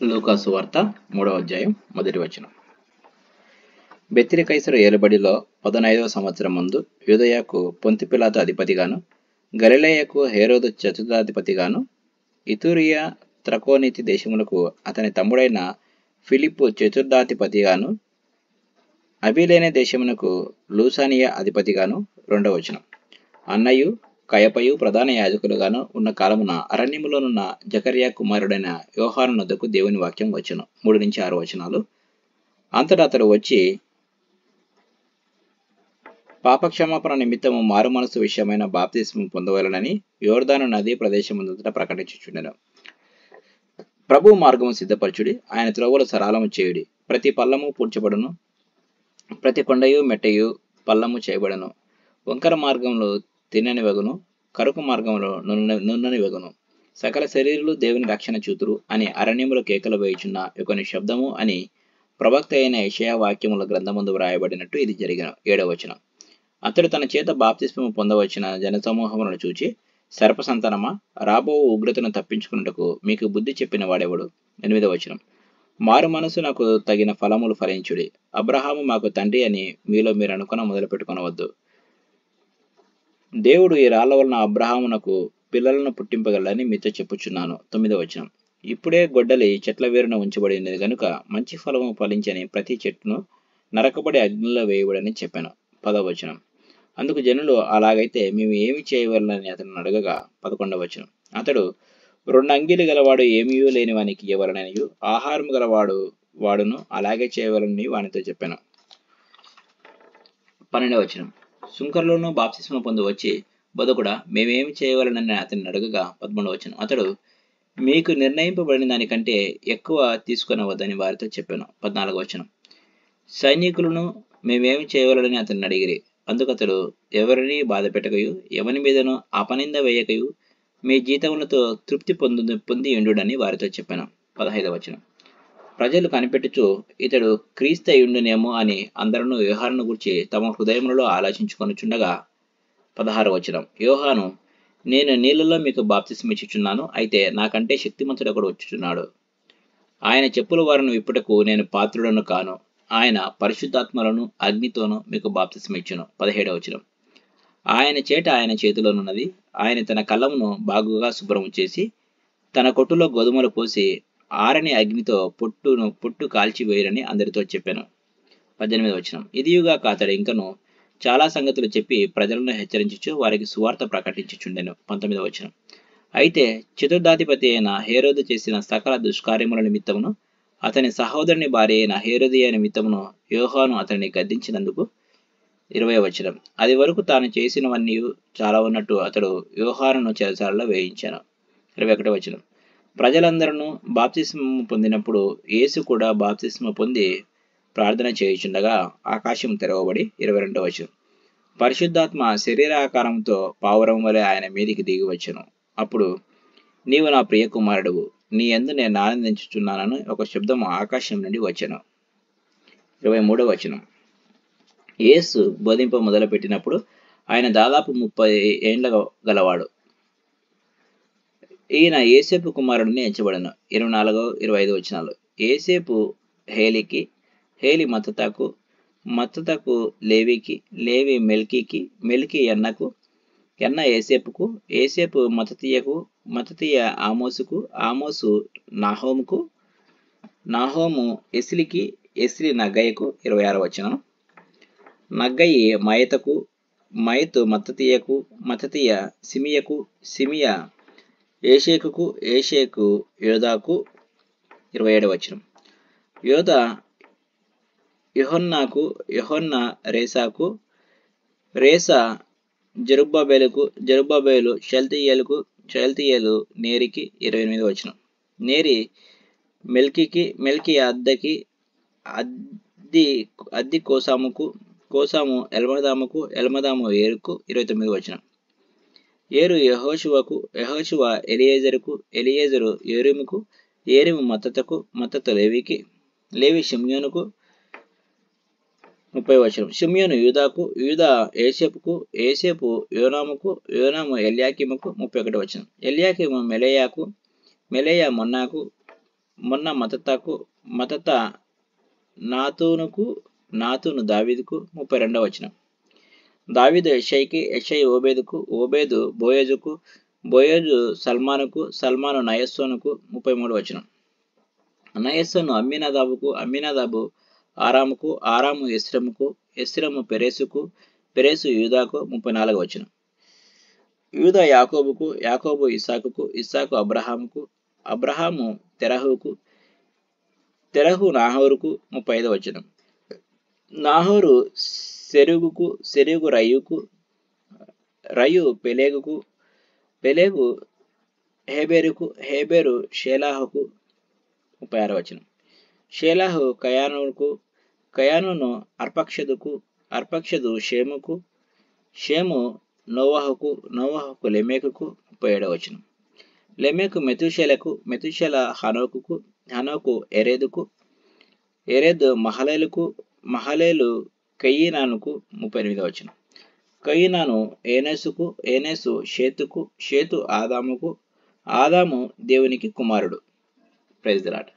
లూకాసు వార్త 3వ అధ్యాయం 1వ వచనం. బెత్తిరి కైసరు ఏలుబడిలో 15వ సంవత్సరం ముందు యూదయకు పొంతి పిలాతు అధిపతిగాను, గలిలయకు హేరోదు చతుర్థాధిపతిగాను, ఇతూరియా త్రకోనీతి దేశములకు అతని తమ్ముడైన ఫిలిప్పు చతుర్థాధిపతిగాను, అబిలేనే దేశమునకు లూసానియా అధిపతిగాను 2వ వచనం. అన్నయు కయపయు ప్రధాన యాజకులుగాను ఉన్న కాలమున అరణ్యములోనున్న జకర్యా కుమారుడైన యోహాను నొద్దకు దేవుని వాక్యం వచ్చును. 3-6 వచనాలు. అంతటా అతడు వచ్చి పాపక్షమాపణ నిమిత్తము మారు మనసు విషయమైన బాప్తిస్మము పొందవలనని యోర్దాను నదీ ప్రదేశమంతటా ప్రకటించుచుండెను. ప్రభు మార్గము సిద్ధపరచుడి, ఆయన త్రోవలు సరళము చేయుడి. ప్రతి పల్లము పూడ్చబడును, ప్రతి కొండయు మెట్టయు పల్లము చేయబడను. వంకర మార్గంలో తిన్నని వెగును, కరుకు మార్గంలో నున్నని వెగును. సకల శరీరులు దేవుని రక్షణ చూతురు అని అరణ్యములో కేకలు వేయుచున్న యొక్కని శబ్దము అని ప్రవక్త అయిన యెషయా వాక్యముల గ్రంథమందు వ్రాయబడినట్టు ఇది జరిగిన. 7వ వచనం. అతడు తన చేత బాప్తిస్మము పొందవచ్చిన జనసమూహములను చూచి, సర్పసంతానమా, రాబో ఉగ్రతను తప్పించుకున్నటకు మీకు బుద్ధి చెప్పిన వాడెవడు? 8వ వచనం. మారు మనసు నాకు తగిన ఫలములు ఫలించుడి. అబ్రహాము మాకు తండ్రి అని మీలో మీరు అనుకున మొదలు పెట్టుకొనవద్దు. దేవుడు ఈ రాళ్ల వలన అబ్రహామునకు పిల్లలను పుట్టింపగలని మీతో చెప్పుచున్నాను. 9వ వచనం. ఇప్పుడే గొడ్డలి చెట్ల వేరున ఉంచబడినది గనుక మంచి ఫలము ఫలించని ప్రతి చెట్టును నరకబడి అగ్నిలో వేయబడని చెప్పాను. 10వ వచనం. అందుకు జనులు, అలాగైతే మేము ఏమి చేయవలనని అతను అడగగా 11వ వచనం. అతడు, 2 అంగీలు గలవాడు ఏమీ లేని వానికి ఇవ్వవలననియు, ఆహారము వాడును అలాగే చేయవలనని వానితో చెప్పాను. 12వ వచనం. సుంకరులను బాప్తిస్మము పొంది వచ్చి, బోధకుడా, మేమేమి చేయవలనని అతన్ని అడగగా 13వ వచనం. అతడు, మీకు నిర్ణయింపబడిన దానికంటే ఎక్కువ తీసుకొనవద్దని వారితో చెప్పాను. 14వ వచనం. సైనికులను మేమేమి చేయవలనని అతన్ని అడిగిరి. అందుకతడు, ఎవరిని బాధ పెట్టకయు, ఎవని మీదనో అపనింద వేయకయు, మీ జీతములతో తృప్తి పొంది ఉండుడని వారితో చెప్పాను. 15వ వచనం. ప్రజలు కనిపెట్టుచు, ఇతడు క్రీస్తు అయ్యుండునేమో అని అందరూ యోహానును గురించి తమ హృదయములలో ఆలోచించుకొనుచుండగా 16వ వచనం. యోహాను, నేను నీళ్లలో మీకు బాప్తిస్మం ఇచ్చుచున్నాను, అయితే నాకంటే శక్తిమంతుడు ఒకడు వచ్చుచున్నాడు. ఆయన చెప్పుల వారిని విప్పుటకు నేను పాత్రుడను కాను. ఆయన పరిశుద్ధాత్మలను అగ్నితోనూ మీకు బాప్తిస్మం ఇచ్చును. 17వ వచనం. ఆయన చేట ఆయన చేతిలోనున్నది. ఆయన తన కళ్ళమును బాగుగా శుభ్రము చేసి తన కొట్టులో గోధుమలు పోసి ఆరని అగ్నితో పొట్టు కాల్చివేయరని అందరితో చెప్పాను. 18వ వచనం. ఇదియుగాక అతడు ఇంకను చాలా సంగతులు చెప్పి ప్రజలను హెచ్చరించుచు వారికి సువార్త ప్రకటించుచుండెను. 19వ వచనం. అయితే చతుర్థాధిపతి అయిన హేరోదు చేసిన సకల దుష్కార్యముల నిమిత్తమును అతని సహోదరుని భార్య అయిన హేరోదియ నిమిత్తమును యోహాను అతనిని గద్దించినందుకు 20వ వచనం. అది వరకు తాను చేసినవన్నీ చాలా ఉన్నట్టు అతడు యోహానును చెరసాలలో వేయించాను. 21వ వచనం. ప్రజలందరూ బాప్తిస్మము పొందినప్పుడు యేసు కూడా బాప్తిస్మ పొంది ప్రార్థన చేయుచుండగా ఆకాశం తెరవబడి 22వ వచనం. పరిశుద్ధాత్మ శరీరాకారంతో పావురం వలె ఆయన మీదికి దిగి వచ్చెను. అప్పుడు, నీవు నా ప్రియ కుమారుడువు, నీ యందు నేను ఆనందించుచున్నానని ఒక శబ్దం ఆకాశం నుండి వచ్చెను. 23వ వచనం. యేసు బోధింప మొదలుపెట్టినప్పుడు ఆయన దాదాపు 30 ఏండ్ల గలవాడు. ఈయన యేసేపు కుమారుడిని ఎంచబడను. 24, 25 వచనాలు. యేసేపు హేలికి, హేలి మత్తతాకు, మత్తతకు లేవికి, లేవి మెల్కీకి, మెల్కీ ఎన్నకు, ఎన్న యేసేపుకు, యేసేపు మత్తతీయకు, మత్తతీయ ఆమోసుకు, ఆమోసు నాహోముకు, నాహోము ఎస్లికి, ఎస్లి నగ్గయ్యకు. 26వ వచనం. నగ్గయి మయతకు, మయతు మత్తతీయకు, మత్తతీయ సిమియకు, సిమియ ఏషేకుకు, ఏషేకు యోధాకు. 27వ వచనం. యోధ యోహన్నాకు, యోహన్న రేసాకు, రేసా జెరుబ్బాబేలుకు, జెరుబ్బాబేలు షయల్తీయేలుకు, షయల్తీయేలు నేరికి. 28వ వచనం. నేరి మెల్కీకి, మెల్కీ అద్దకి, అద్ది కోసాముకు, కోసాము ఎల్మదాముకు, ఎల్మదాము ఏరుకు. 29వ వచనం. ఏరు యెహోషువకు, యెహోషువ ఎలియేజరుకు, ఎలియేజరు యోరీముకు, యోరీము మత్తతకు, మత్తతు లేవికి, లేవి షిమ్యోనుకు. 30వ వచనం. షిమ్యోను యూదాకు, యూదా ఏసేపుకు, ఏసేపు యోనాముకు, యోనాము ఎల్యాకీముకు. 31వ వచనం. ఎల్యాకీము మెలేయాకు, మెలేయా మొన్నాకు, మొన్న మతతకు, మతత నాతూనుకు, నాతూను దావీదుకు. 32వ వచనం. దావీదు యెషయికి, యెషయి ఓబేదుకు, ఓబేదు బోయజుకు, బోయజు సల్మానుకు, సల్మాను నయస్సోనుకు. 33వ వచనం. నయస్సోను అమ్మినదాబుకు, అమ్మినదాబు ఆరాముకు, ఆరాము ఎస్రముకు, ఎస్రము పెరేసుకు, పెరేసు యూదాకు. 34వ వచనం. యూదా యాకోబుకు, యాకోబు ఇస్సాకుకు, ఇస్సాకు అబ్రహాముకు, అబ్రహాము తెరహుకు, తెరహు నాహోరుకు. 35వ వచనం. నాహోరు సెరూగుకు, సెరూగు రయ్యుకు, రయు పెలేగుకు, పెలేగు హేబెరుకు, హేబెరు షేలాహుకు. 36వ వచనం. షేలాహు కయానుకు, కయానును అర్పక్షదుకు, అర్పక్షదు షేముకు, షేము నోవహుకు, నోవహుకు లెమెకుకు. 37వ వచనం. లెమెకు మెతూషెలకు, మెతూషెల హనోకుకు, హనోకు ఎరేదుకు, ఎరేద్ మహలేలుకు, మహలేలు కయీనానుకు. 38వ వచనం. కయీనాను ఏనేసుకు, ఏనేసు షేతుకు, షేతు ఆదాముకు, ఆదాము దేవునికి కుమారుడు. Praise the lord.